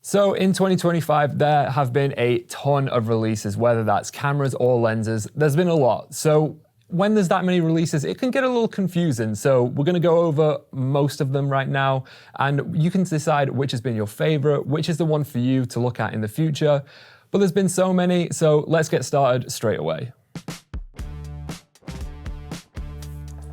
So in 2025, there have been a ton of releases, whether that's cameras or lenses. There's been a lot. So when there's that many releases, it can get a little confusing. So we're gonna go over most of them right now, and you can decide which has been your favorite, which is the one for you to look at in the future. But there's been so many, so let's get started straight away.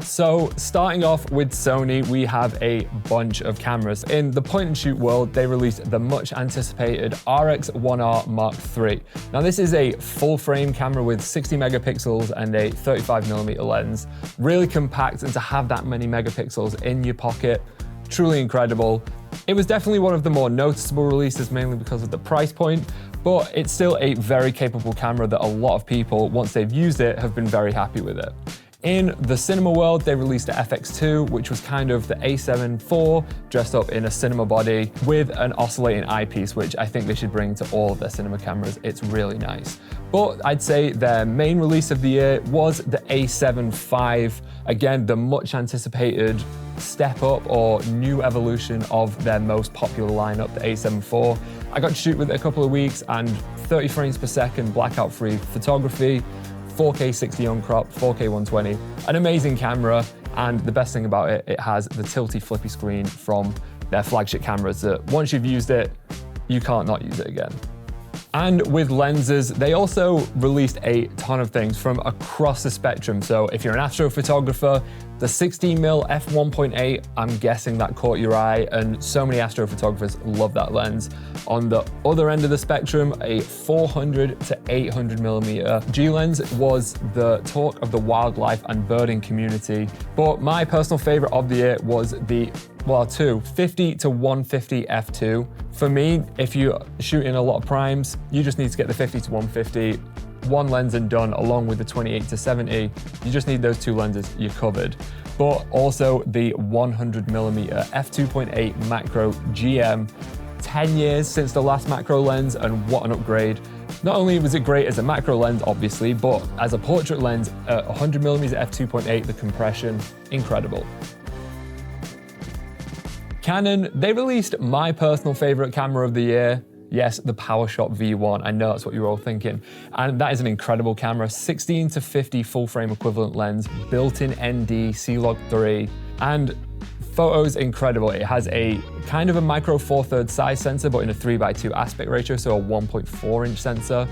So starting off with Sony, we have a bunch of cameras. In the point and shoot world, they released the much anticipated RX1R Mark III. Now this is a full frame camera with 60 megapixels and a 35mm lens. Really compact, and to have that many megapixels in your pocket, truly incredible. It was definitely one of the more noticeable releases, mainly because of the price point, but it's still a very capable camera that a lot of people, once they've used it, have been very happy with it. In the cinema world, they released the FX2, which was kind of the A7 IV dressed up in a cinema body with an oscillating eyepiece, which I think they should bring to all of their cinema cameras. It's really nice. But I'd say their main release of the year was the A7 V. Again, the much anticipated step up or new evolution of their most popular lineup, the A7 IV. I got to shoot with it a couple of weeks, and 30 frames per second blackout free photography, 4K 60 on crop, 4K 120, an amazing camera, and the best thing about it, it has the tilty flippy screen from their flagship cameras that once you've used it, you can't not use it again. And with lenses, they also released a ton of things from across the spectrum. So if you're an astrophotographer, the 16mm f1.8, I'm guessing that caught your eye, and so many astrophotographers love that lens. On the other end of the spectrum, a 400 to 800mm G lens was the talk of the wildlife and birding community. But my personal favorite of the year was the, well, two, 50 to 150 f2. For me, if you're shooting a lot of primes, you just need to get the 50 to 150. One lens and done, along with the 28 to 70. You just need those two lenses, you're covered. But also the 100mm f2.8 macro GM. 10 years since the last macro lens, and what an upgrade. Not only was it great as a macro lens, obviously, but as a portrait lens at 100mm f2.8, the compression, incredible. Canon, they released my personal favorite camera of the year. Yes, the PowerShot V1. I know that's what you're all thinking. And that is an incredible camera. 16 to 50 full frame equivalent lens, built-in ND, C-Log 3, and photos incredible. It has a kind of a micro 4/3 size sensor, but in a 3:2 aspect ratio, so a 1.4 inch sensor.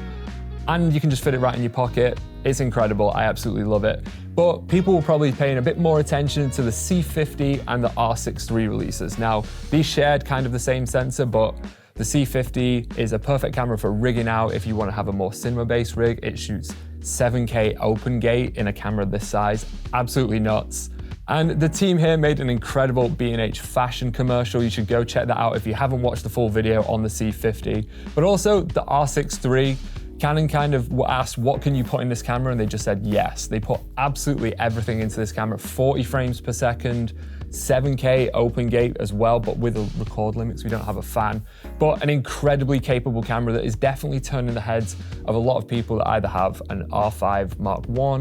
And you can just fit it right in your pocket. It's incredible, I absolutely love it. But people will probably be paying a bit more attention to the C50 and the R6 III releases. Now, these shared kind of the same sensor, but the C50 is a perfect camera for rigging out if you want to have a more cinema-based rig. It shoots 7K open gate in a camera this size. Absolutely nuts. And the team here made an incredible B&H fashion commercial. You should go check that out if you haven't watched the full video on the C50. But also the R6 III, Canon kind of asked, what can you put in this camera? And they just said yes. They put absolutely everything into this camera. 40 frames per second, 7K open gate as well, but with a record limit, so we don't have a fan. But an incredibly capable camera that is definitely turning the heads of a lot of people that either have an R5 Mark I,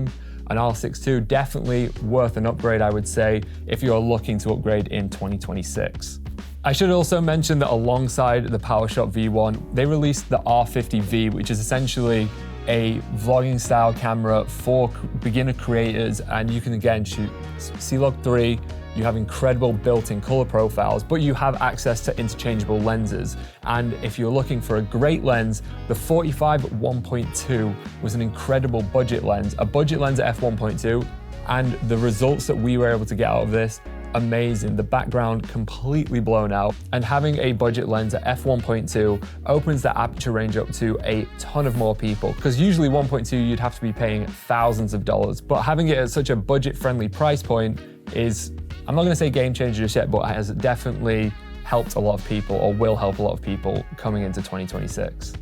an R6 II, definitely worth an upgrade, I would say, if you're looking to upgrade in 2026. I should also mention that alongside the PowerShot V1, they released the R50V, which is essentially a vlogging style camera for beginner creators, and you can again shoot C-Log 3, you have incredible built-in color profiles, but you have access to interchangeable lenses. And if you're looking for a great lens, the 45 1.2 was an incredible budget lens, a budget lens at f1.2, and the results that we were able to get out of this, amazing. The background completely blown out, and having a budget lens at f1.2 opens the aperture range up to a ton of more people, because usually 1.2 you'd have to be paying thousands of dollars, but having it at such a budget-friendly price point is, I'm not going to say game changer just yet, but has definitely helped a lot of people, or will help a lot of people coming into 2026.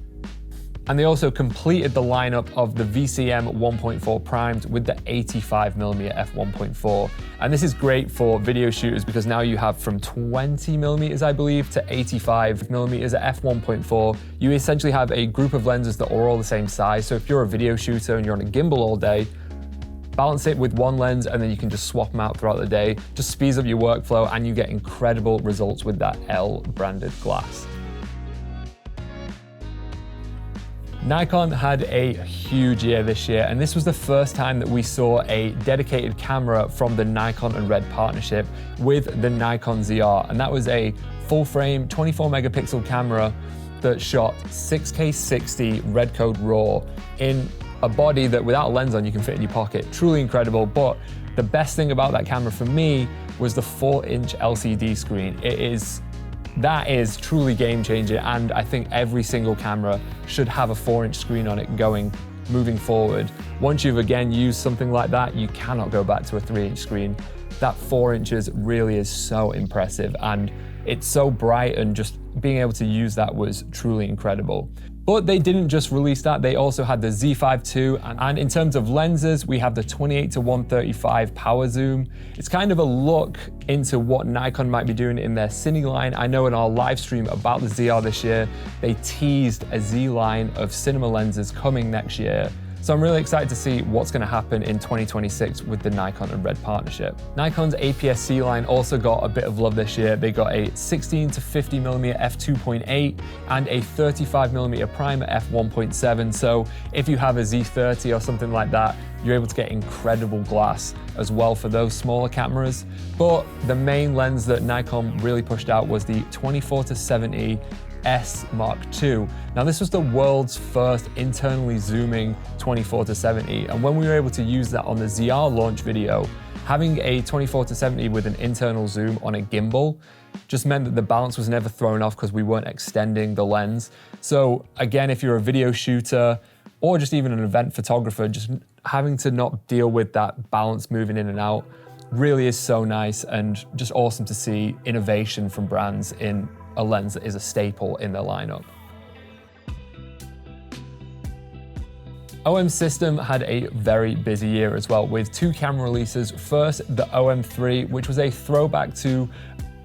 And they also completed the lineup of the VCM 1.4 primed with the 85mm f1.4. And this is great for video shooters because now you have from 20mm, I believe, to 85mm at f1.4. You essentially have a group of lenses that are all the same size. So if you're a video shooter and you're on a gimbal all day, balance it with one lens and then you can just swap them out throughout the day. Just speeds up your workflow and you get incredible results with that L branded glass. Nikon had a huge year this year, and this was the first time that we saw a dedicated camera from the Nikon and Red partnership with the Nikon ZR, and that was a full frame 24 megapixel camera that shot 6K 60 red code RAW in a body that without a lens on you can fit in your pocket. Truly incredible, but the best thing about that camera for me was the 4-inch LCD screen. That is truly game changer, and I think every single camera should have a 4-inch screen on it moving forward. Once you've again used something like that, you cannot go back to a 3-inch screen. That 4 inches really is so impressive, and it's so bright, and just being able to use that was truly incredible. But they didn't just release that, they also had the Z5 II, and in terms of lenses, we have the 28-135 power zoom. It's kind of a look into what Nikon might be doing in their Cine line. I know in our live stream about the ZR this year, they teased a Z line of cinema lenses coming next year. So I'm really excited to see what's going to happen in 2026 with the Nikon and Red partnership. Nikon's APS-C line also got a bit of love this year. They got a 16-50mm f2.8 and a 35mm prime f1.7. So if you have a Z30 or something like that, you're able to get incredible glass as well for those smaller cameras. But the main lens that Nikon really pushed out was the 24-70 S Mark II. Now this was the world's first internally zooming 24-70, and when we were able to use that on the ZR launch video, having a 24-70 with an internal zoom on a gimbal just meant that the balance was never thrown off because we weren't extending the lens. So again, if you're a video shooter or just even an event photographer, just having to not deal with that balance moving in and out really is so nice, and just awesome to see innovation from brands in a lens that is a staple in their lineup. OM System had a very busy year as well, with 2 camera releases. First, the OM3, which was a throwback to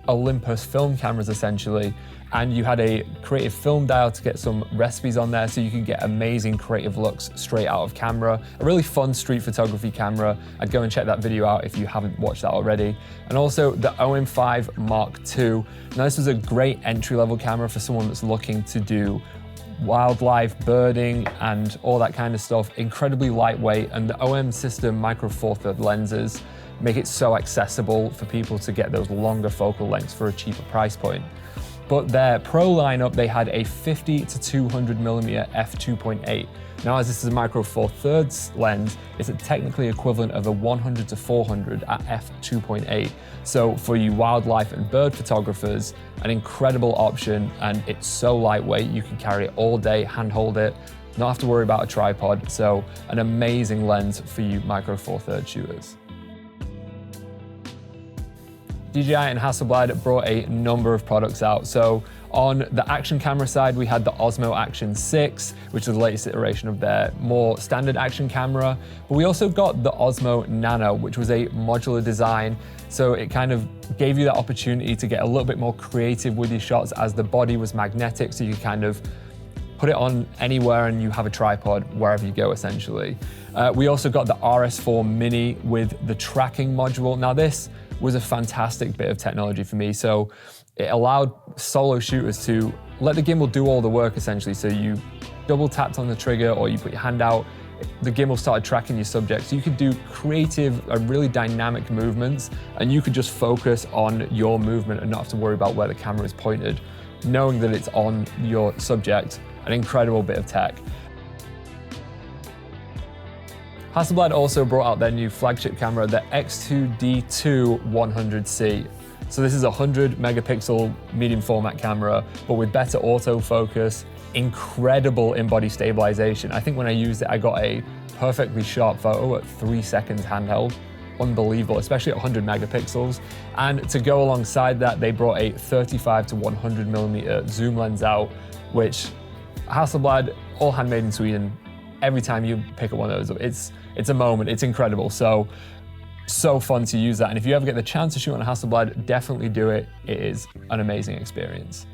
Olympus film cameras essentially, and you had a creative film dial to get some recipes on there so you could get amazing creative looks straight out of camera. A really fun street photography camera. I'd go and check that video out if you haven't watched that already. And also the OM5 Mark II. Now this was a great entry-level camera for someone that's looking to do wildlife, birding, and all that kind of stuff. Incredibly lightweight, and the OM System Micro Four Thirds lenses make it so accessible for people to get those longer focal lengths for a cheaper price point. But their Pro lineup, they had a 50-200mm f2.8. Now, as this is a Micro Four Thirds lens, it's technically equivalent of a 100-400 at f2.8. So for you wildlife and bird photographers, an incredible option, and it's so lightweight, you can carry it all day, handhold it, not have to worry about a tripod. So an amazing lens for you Micro Four Thirds shooters. DJI and Hasselblad brought a number of products out. So on the action camera side, we had the Osmo Action 6, which is the latest iteration of their more standard action camera. But we also got the Osmo Nano, which was a modular design. So it kind of gave you that opportunity to get a little bit more creative with your shots, as the body was magnetic, so you could kind of put it on anywhere and you have a tripod wherever you go essentially. We also got the RS4 Mini with the tracking module. Now this was a fantastic bit of technology for me. So it allowed solo shooters to let the gimbal do all the work essentially. So you double tapped on the trigger or you put your hand out, the gimbal started tracking your subject. So you could do creative and really dynamic movements, and you could just focus on your movement and not have to worry about where the camera is pointed, knowing that it's on your subject. An incredible bit of tech. Hasselblad also brought out their new flagship camera, the X2D2 100C. So this is a 100 megapixel medium format camera, but with better autofocus, incredible in-body stabilization. I think when I used it, I got a perfectly sharp photo at 3 seconds handheld. Unbelievable, especially at 100 megapixels. And to go alongside that, they brought a 35-100mm zoom lens out, which Hasselblad, all handmade in Sweden. Every time you pick up one of those, it's a moment, it's incredible. So fun to use that. And if you ever get the chance to shoot on a Hasselblad, definitely do it. It is an amazing experience.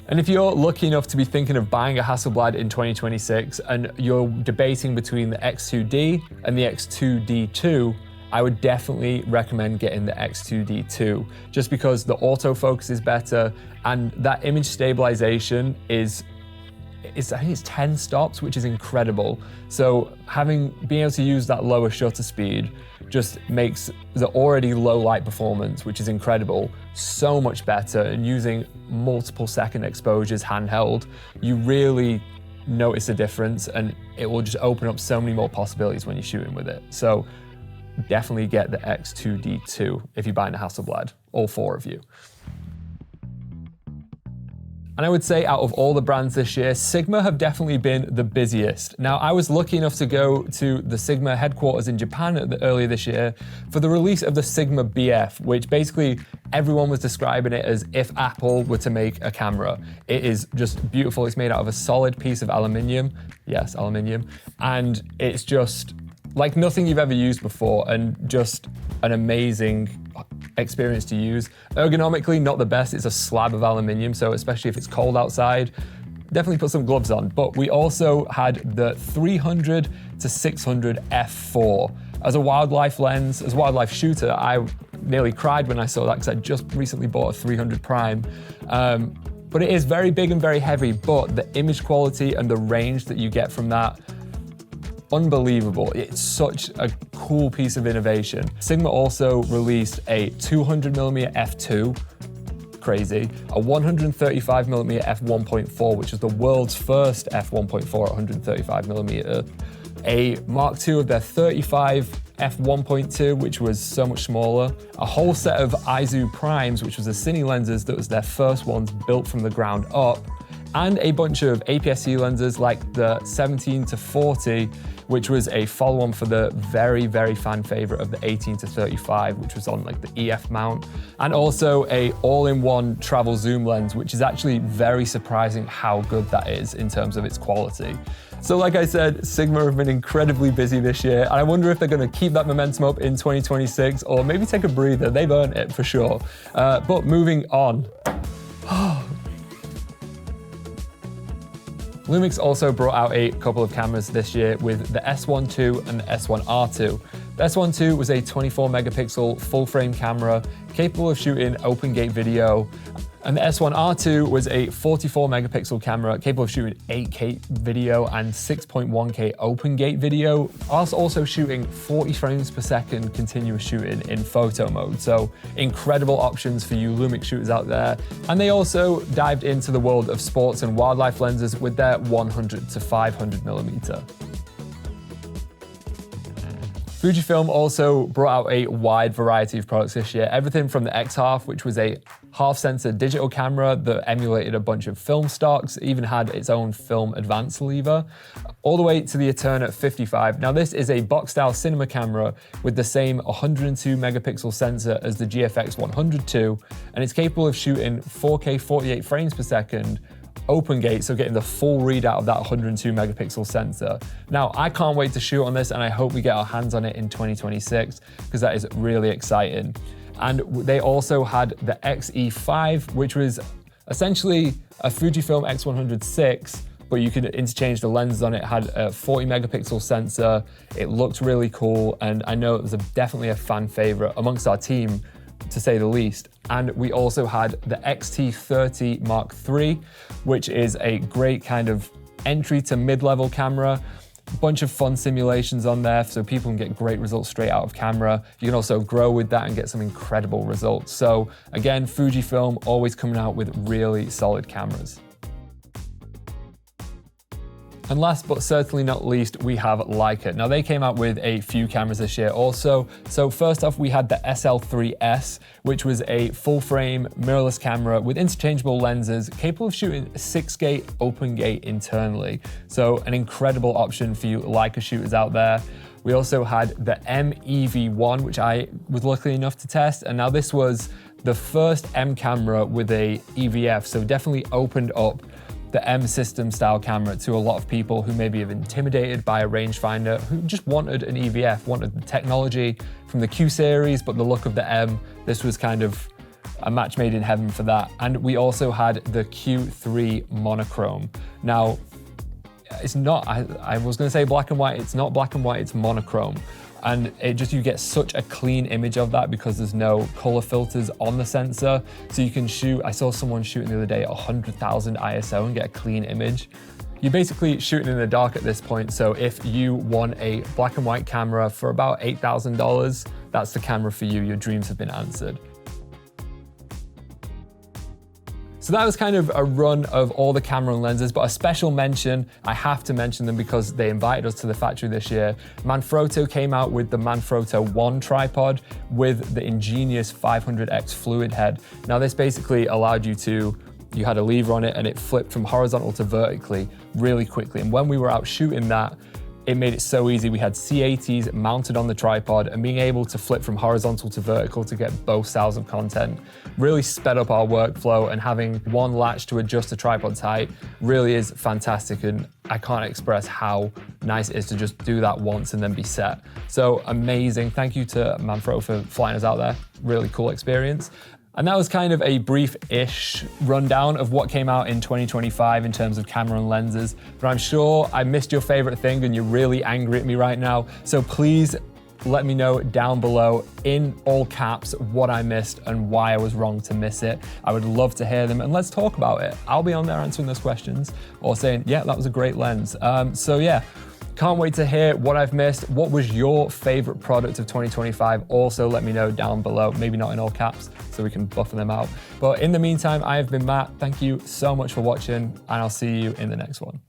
And if you're lucky enough to be thinking of buying a Hasselblad in 2026 and you're debating between the X2D and the X2D2, I would definitely recommend getting the X2D2, just because the autofocus is better and that image stabilization is I think it's 10 stops, which is incredible. So being able to use that lower shutter speed just makes the already low light performance, which is incredible, so much better. And using multiple second exposures handheld, you really notice a difference, and it will just open up so many more possibilities when you're shooting with it. So definitely get the X2D2 if you're buying a Hasselblad, all 4 of you. And I would say out of all the brands this year, Sigma have definitely been the busiest. Now, I was lucky enough to go to the Sigma headquarters in Japan earlier this year for the release of the Sigma BF, which basically everyone was describing it as if Apple were to make a camera. It is just beautiful. It's made out of a solid piece of aluminium. Yes, aluminium. And it's just like nothing you've ever used before, and just an amazing experience to use. Ergonomically, not the best. It's a slab of aluminium, so especially if it's cold outside, definitely put some gloves on. But we also had the 300 to 600 f4. As a wildlife lens, as a wildlife shooter, I nearly cried when I saw that because I just recently bought a 300 prime. But it is very big and very heavy, but the image quality and the range that you get from that, unbelievable. It's such a cool piece of innovation. Sigma also released a 200mm f2, crazy, a 135mm f1.4, which is the world's first f1.4 at 135mm, a Mark II of their 35 f1.2, which was so much smaller, a whole set of Aizu primes, which was the cine lenses that was their first ones built from the ground up, and a bunch of APS-C lenses like the 17 to 40, which was a follow-on for the very, very fan favorite of the 18 to 35, which was on like the EF mount, and also a all-in-one travel zoom lens, which is actually very surprising how good that is in terms of its quality. So like I said, Sigma have been incredibly busy this year, and I wonder if they're gonna keep that momentum up in 2026, or maybe take a breather. They've earned it for sure. But moving on. Lumix also brought out a couple of cameras this year with the S1 II and the S1 R2. The S1 II was a 24 megapixel full frame camera capable of shooting open gate video, and the S1 R2 was a 44 megapixel camera capable of shooting 8K video and 6.1K open gate video, whilst also shooting 40 frames per second continuous shooting in photo mode. So incredible options for you Lumix shooters out there. And they also dived into the world of sports and wildlife lenses with their 100 to 500mm. Fujifilm also brought out a wide variety of products this year, everything from the X-Half, which was a half-sensor digital camera that emulated a bunch of film stocks, even had its own film advance lever, all the way to the Eterna 55. Now this is a box-style cinema camera with the same 102 megapixel sensor as the GFX 102, and it's capable of shooting 4K 48 frames per second, open gate, so getting the full readout of that 102 megapixel sensor. Now, I can't wait to shoot on this, and I hope we get our hands on it in 2026, because that is really exciting. And they also had the XE5, which was essentially a Fujifilm X100 but you could interchange the lenses on it. It had a 40 megapixel sensor. It looked really cool, and I know it was definitely a fan favorite amongst our team, to say the least. And we also had the XT30 Mark III, which is a great kind of entry to mid-level camera. Bunch of fun simulations on there, so people can get great results straight out of camera. You can also grow with that and get some incredible results. So again, Fujifilm always coming out with really solid cameras. And last but certainly not least, we have Leica. Now they came out with a few cameras this year also. So first off, we had the SL3S, which was a full frame mirrorless camera with interchangeable lenses capable of shooting 6-gate open gate internally. So an incredible option for you Leica shooters out there. We also had the MEV1, which I was lucky enough to test. And now this was the first M camera with a EVF. So definitely opened up the M system style camera to a lot of people who maybe have intimidated by a rangefinder, who just wanted an EVF, wanted the technology from the Q series, but the look of the M. This was kind of a match made in heaven for that. And we also had the Q3 monochrome. Now, it's not, I was gonna say black and white, it's not black and white, it's monochrome. And you get such a clean image of that because there's no color filters on the sensor. So you can shoot, I saw someone shooting the other day at 100,000 ISO and get a clean image. You're basically shooting in the dark at this point, so if you want a black and white camera for about $8,000, that's the camera for you. Your dreams have been answered. So that was kind of a run of all the Canon lenses, but a special mention, I have to mention them because they invited us to the factory this year. Manfrotto came out with the Manfrotto 1 tripod with the ingenious 500x fluid head. Now this basically allowed you had a lever on it and it flipped from horizontal to vertically really quickly. And when we were out shooting that, it made it so easy. We had C80s mounted on the tripod, and being able to flip from horizontal to vertical to get both styles of content really sped up our workflow, and having one latch to adjust the tripod's height really is fantastic, and I can't express how nice it is to just do that once and then be set. So amazing. Thank you to Manfrotto for flying us out there. Really cool experience. And that was kind of a brief-ish rundown of what came out in 2025 in terms of camera and lenses. But I'm sure I missed your favorite thing and you're really angry at me right now. So please let me know down below in all caps what I missed and why I was wrong to miss it. I would love to hear them and let's talk about it. I'll be on there answering those questions or saying, yeah, that was a great lens. So yeah. Can't wait to hear what I've missed. What was your favorite product of 2025? Also, let me know down below. Maybe not in all caps, so we can buffer them out. But in the meantime, I have been Matt. Thank you so much for watching, and I'll see you in the next one.